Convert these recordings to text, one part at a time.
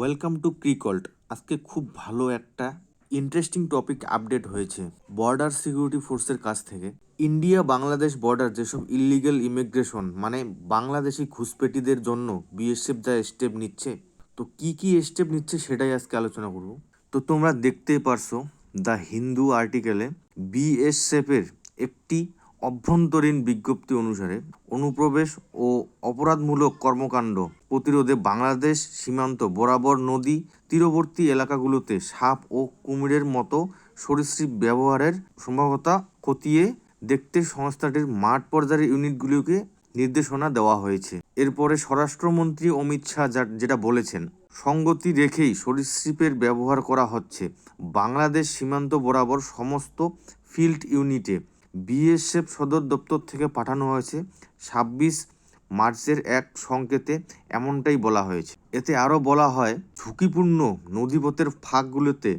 Welcome to ক্রিকল্ট। আজকে খুব ভালো একটা ইন্টারেস্টিং টপিক আপডেট হয়েছে বর্ডার সিকিউরিটি ফোর্সের কাছ থেকে। ইন্ডিয়া বাংলাদেশ বর্ডার যেসব ইলিগাল ইমিগ্রেশন মানে বাংলাদেশি ঘুষপেটিদের জন্য বিএসএফ যা স্টেপ নিচ্ছে, তো কি স্টেপ নিচ্ছে সেটাই আজকে আলোচনা করব। তো তোমরা দেখতেই পারছো দ্য হিন্দু আর্টিকেলে বিএসএফের একটি অভ্যন্তরীণ বিজ্ঞপ্তি অনুসারে অনুপ্রবেশ ও অপরাধমূলক কর্মকাণ্ড প্রতিরোধে বাংলাদেশ সীমান্ত বরাবর নদী তীরবর্তী এলাকাগুলোতে সাপ ও কুমিরের মতো সরীসৃপ ব্যবহারের সম্ভাব্যতা খতিয়ে দেখতে সংস্থাটির মাঠ পর্যায়ের ইউনিটগুলোকে নির্দেশনা দেওয়া হয়েছে। এরপরে স্বরাষ্ট্রমন্ত্রী অমিত শাহ যেটা বলেছেন, সঙ্গতি রেখেই সরীসৃপের ব্যবহার করা হচ্ছে। বাংলাদেশ সীমান্ত বরাবর সমস্ত ফিল্ড ইউনিটে বিএসএফ সদর দপ্তর থেকে পাঠানো হয়েছে ২৬ মার্চের এক সংকেতে এমনটাই বলা হয়েছে। এতে আরও বলা হয়, ঝুঁকিপূর্ণ নদীপথের ফাঁকগুলোতে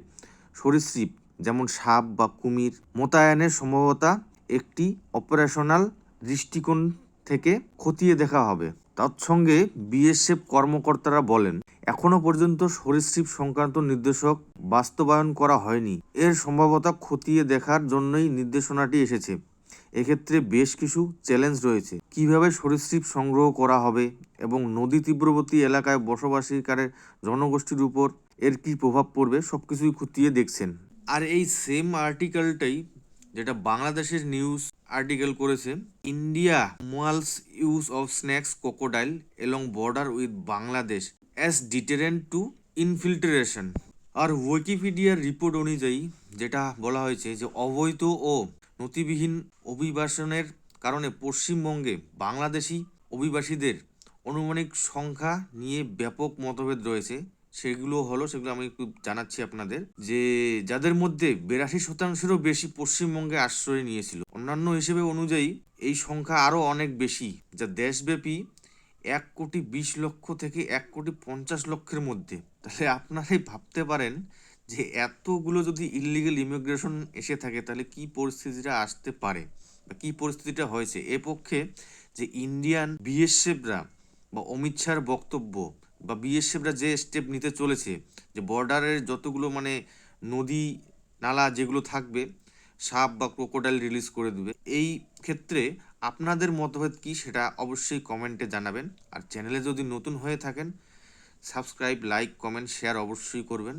সরীসৃপ যেমন সাপ বা কুমির মোতায়েনের সম্ভাব্যতা একটি অপারেশনাল দৃষ্টিকোণ থেকে খতিয়ে দেখা হবে। তৎসঙ্গে বিএসএফ কর্মকর্তারা বলেন, এখনও পর্যন্ত সরীসৃপ সংক্রান্ত নির্দেশক বাস্তবায়ন করা হয়নি। এর সম্ভাব্যতা খতিয়ে দেখার জন্যই নির্দেশনাটি এসেছে। এক্ষেত্রে বেশ কিছু চ্যালেঞ্জ রয়েছে। কিভাবে সরীসৃপ সংগ্রহ করা হবে এবং নদী তীব্রবর্তী এলাকায় বসবাসকারী জনগোষ্ঠীর উপর এর কী প্রভাব পড়বে সবকিছুই খতিয়ে দেখছেন। আর এই সেম আর্টিকেলটাই যেটা বাংলাদেশের নিউজ আর্টিকেল করেছে, India mulls use of snakes crocodile along border with Bangladesh as deterrent to infiltration. আর উইকিপিডিয়ার রিপোর্ট অনুযায়ী যেটা বলা হয়েছে যে অবৈধ ও নথিবিহীন অভিবাসনের কারণে পশ্চিমবঙ্গে বাংলাদেশি অভিবাসীদের আনুমানিক সংখ্যা নিয়ে ব্যাপক মতভেদ রয়েছে। সেগুলো আমি একটু জানাচ্ছি আপনাদের, যে যাদের মধ্যে 82%-এরও বেশি পশ্চিমবঙ্গে আশ্রয় নিয়েছিল। অন্যান্য হিসেবে অনুযায়ী এই সংখ্যা আরও অনেক বেশি, যা দেশব্যাপী 1,20,00,000 থেকে 1,50,00,000-এর মধ্যে। তাহলে আপনারাই ভাবতে পারেন যে এতগুলো যদি ইললিগাল ইমিগ্রেশন এসে থাকে তাহলে কি পরিস্থিতিটা আসতে পারে বা কি পরিস্থিতিটা হয়েছে। এ পক্ষে যে ইন্ডিয়ান বিএসএফরা বা অমিত শাহর বক্তব্য বা বিএসএফরা যে স্টেপ নিতে চলেছে, যে বর্ডারের যতগুলো নদী নালা যেগুলো থাকবে সাপ বা ক্রোকোডাইল রিলিজ করে দেবে। এই ক্ষেত্রে আপনাদের মতভেদ কি সেটা অবশ্যই কমেন্টে জানাবেন। আর চ্যানেলে যদি নতুন হয়ে থাকেন সাবস্ক্রাইব, লাইক, কমেন্ট, শেয়ার অবশ্যই করবেন।